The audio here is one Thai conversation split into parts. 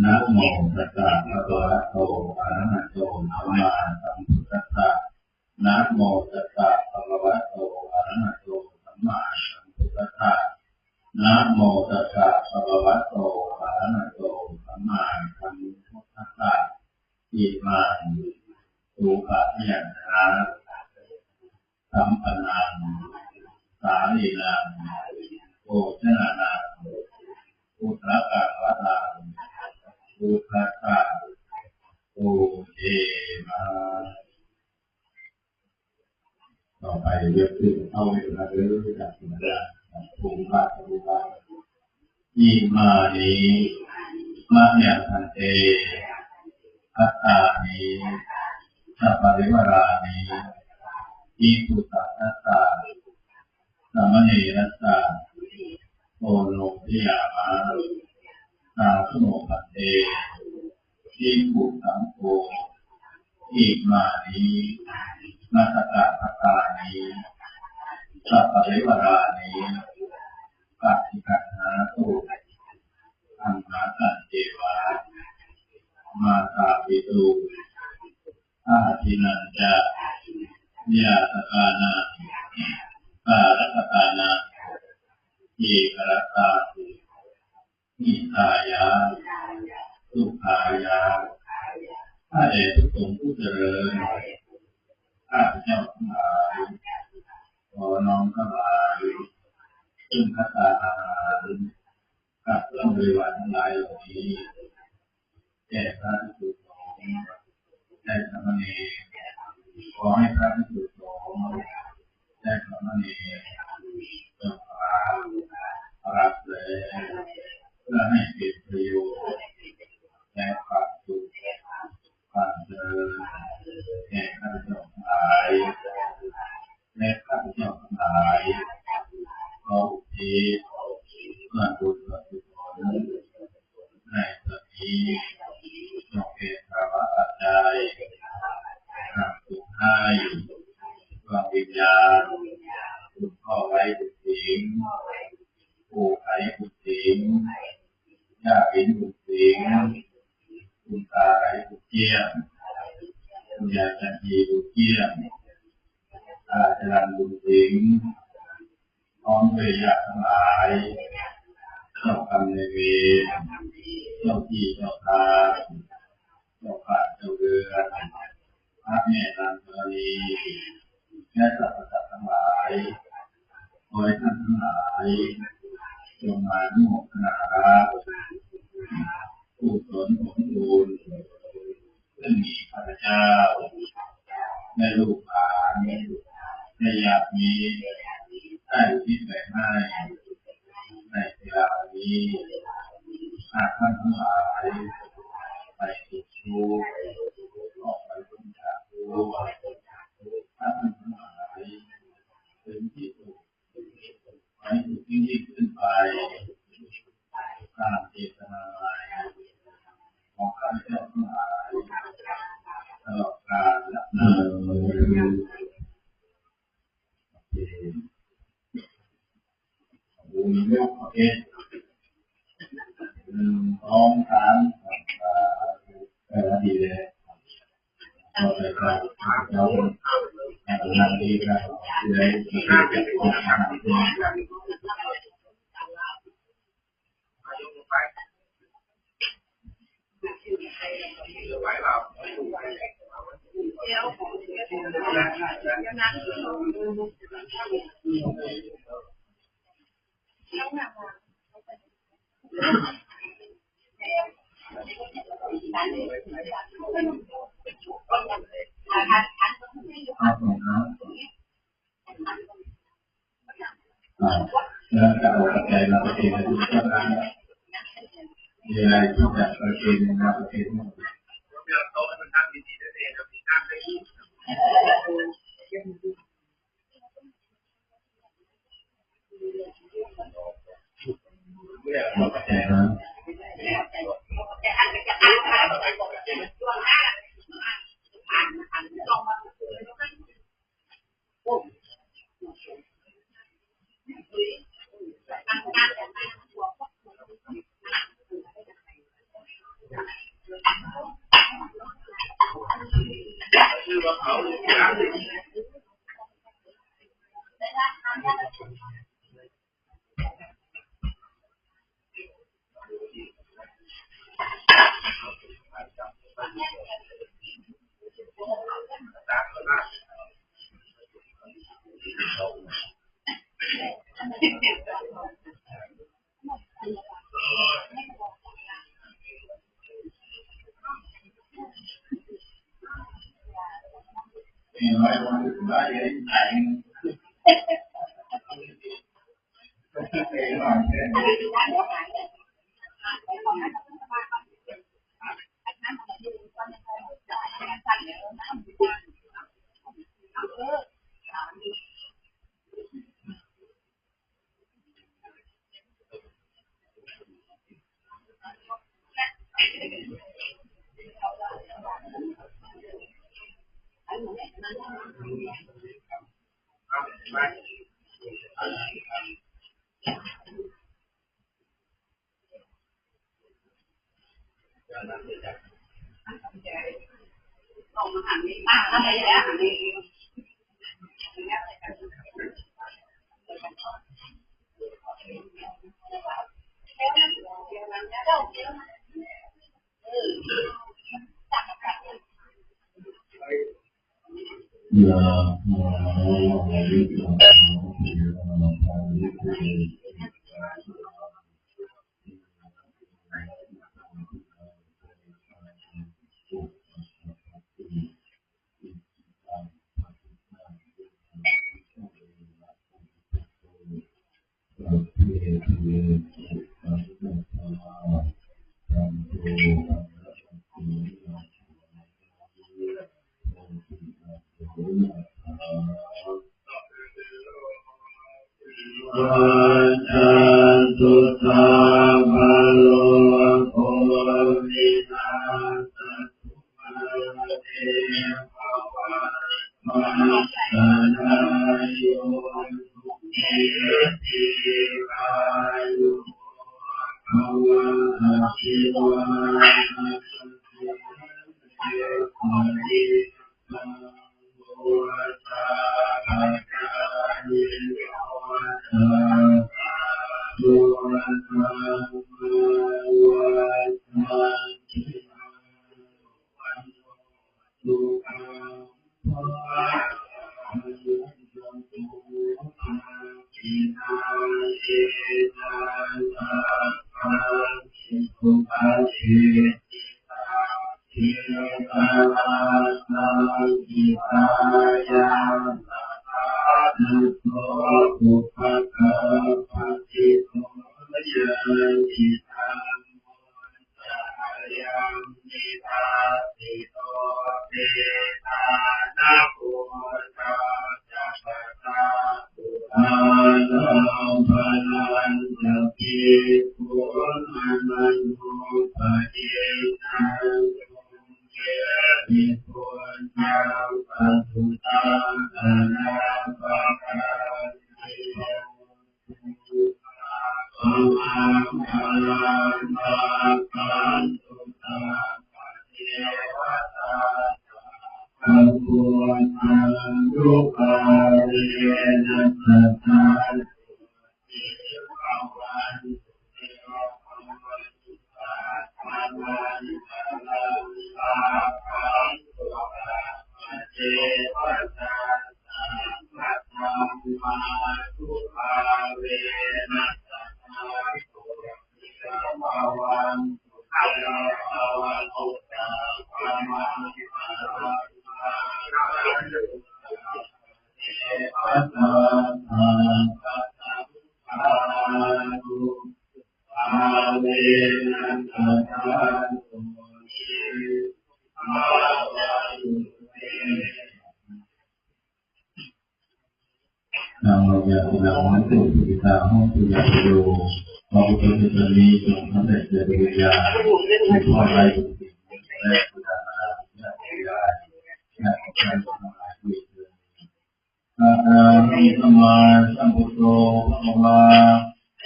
นะโมตัสสะภะคะวะโตอะระหะโตสัมมาสัมพุทธัสสะนะโมตัสสะภะคะวะโตอะระหะโตสัมมาสัมพุทธัสสะนะโมตัสสะภะคะวะโตอะระหะโตสัมมาสัมพุทธัสสะอิมานิสุขะยันหาสัมปันนังสาลีนังโภชนะนังพุทธกังวะตังพุทธัสสะโอเอมาต่อไปเรื่องที่เข้าไปถึงเรื่องจากสิ่งใดภูมิภาคภูมิภาคอิมานิมะยังทันเตอัตตานิสัพพะริวารานิอิปุตตะทัสสะสามเณรัสสะโอโนทิยามะสาธุโนภัตเตอิปุสังโฆอิมานิมัสสะภัตตานิสัพพะริวารานิปัจฉิกัณหาตุอังคาตันเจวะมาตาปิตุอาทินันจะญาตกานังปารัตกานังเอกรัตตานิทายาสุขายาข้าแต่ทุกองค์ผู้เจริญข้าพเจ้าทั้งหลายขอน้อมถวายซึ่งภัตตาหารกับเครื่องบริวารทั้งหลายเหล่านี้แด่พระภิกษุสงฆ์และสามเณรขอให้พระภิกษุสงฆ์และสามเณรจงรับแล้วเพื่อให้เป็นประโยชน์และความสุขความเจริญแก่ข้าพเจ้าทั้งหลายและข้าพเจ้าทั้งหลายขออุทิศส่วนบุญส่วนกุศลในส่วนนี้จงเป็นภาวะปัจจัยนำสุขให้ดวงวิญญาณคุณพ่อไว้บุตรสิงปู่ไข่บุตรสิงย่าเป็นบุตรสิงคุณตาไข่บุตรเกี้ยงคุณยายจันทีบุตรเกี้ยงตาจรัญบุตรสิงพร้อมด้วยญาติทั้งหลายเจ้ากรรมนายเวรเจ้าที่เจ้าทางเจ้าข้าเจ้าเรือนพระแม่นางธรณีและสรรพสัตว์ทั้งหลายขอให้ท่านทั้งหลายจงมาอนุโมทนารับกุศลผลบุญซึ่งมีข้าพเจ้าและลูกหลานและญาติมิตรได้อุทิศไปให้ในเวลานี้หากท่านทั้งหลายไปติดทุกข์ออกไปพ้นจากทุกข์ท่านทั้งหลายถึงที่สุดให้สุขยิ่งขึ้นไปตามเจตนาของข้าพเจ้าทั้งหลายตลอดกาลและนานบุญยกประเภท2 3ดีเลยต่อไปก็เราทำดีนะเลยที่จะเป็นทางที่แล้วจะเอาใจเราไปเป็นทุกข์ก็ได้มีอะไรที่จะไปเป็นเราไปเป็นเราใจนะ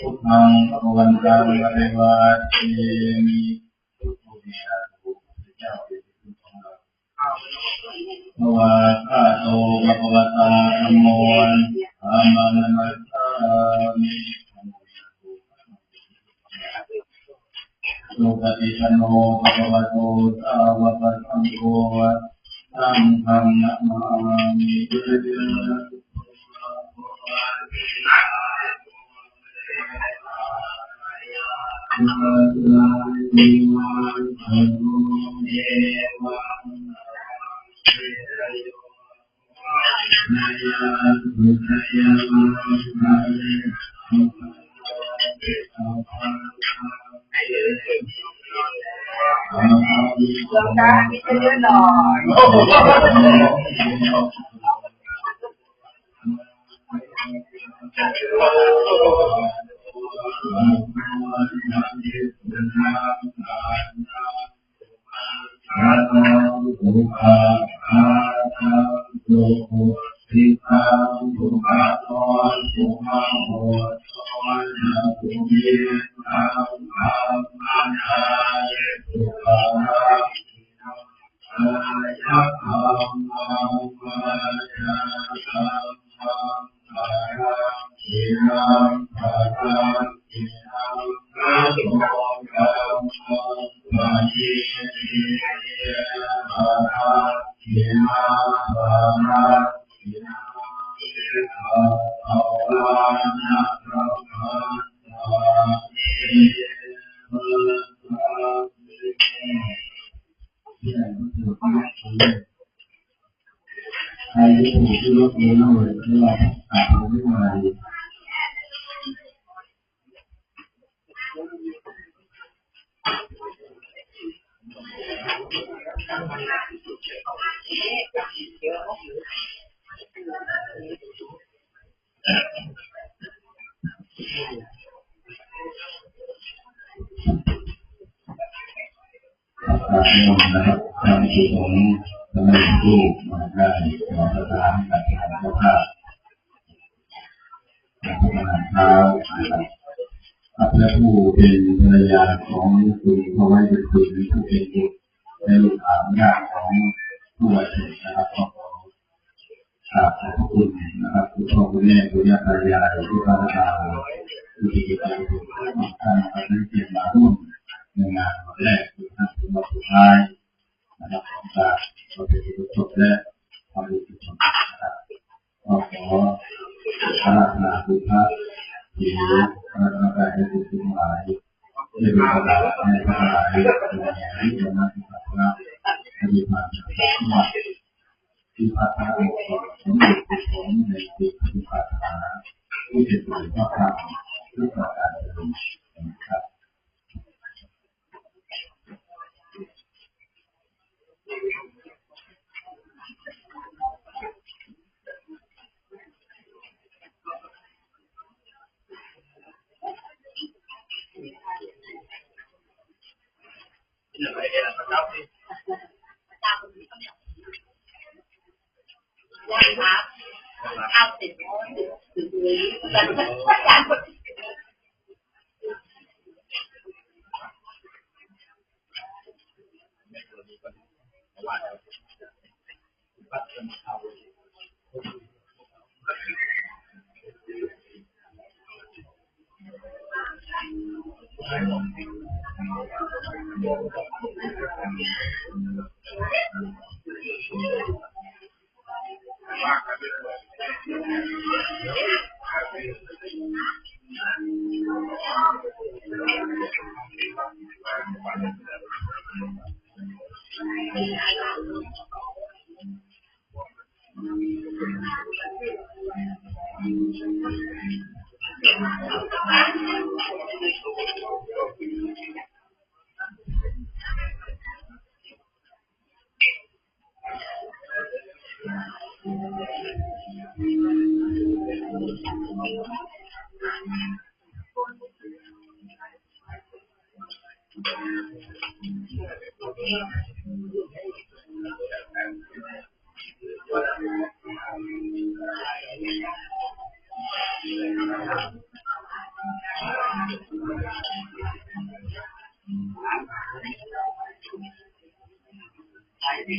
พุทธังภะคะวันตังอะระหะโต มีอาภูพระเจ้าเป็นที่พึ่งของเราภวะคาโตภวตาธัมโมธัมมังนัมมัสสามิสุปฏิปันโนภควโตสาวกสังโฆสังฆังนะมามิพระผู้เป็นภรรยาของคุณพระไว้เป็นคุณผู้เป็นบุตรในลูกหลานญาติของผู้บาดเจ็บนะครับขอบคุณนะครับคุณพ่อคุณแม่คุณย่าตายายที่พระอาจารย์ที่ดีใจทุกท่านได้เกียรติมาร่วมในงานวันแรกคือท่านถึงวันสุดท้ายนะครับของการเราเป็นผู้จบและความดีที่ชมนะครับขอพระราชนาคุณพระที่พระราชาให้ทุกหลายได้เป็นประธานในพระราชาในที่จะนำพระให้ดีมาที่พัฒนาสมเด็จพระสงฆ์ในปีที่ผ่านมาผู้เป็นผู้นำทางเพื่อการเจริญนะครับเอาติดถึงนี้แต่อาจารย์ Thank you.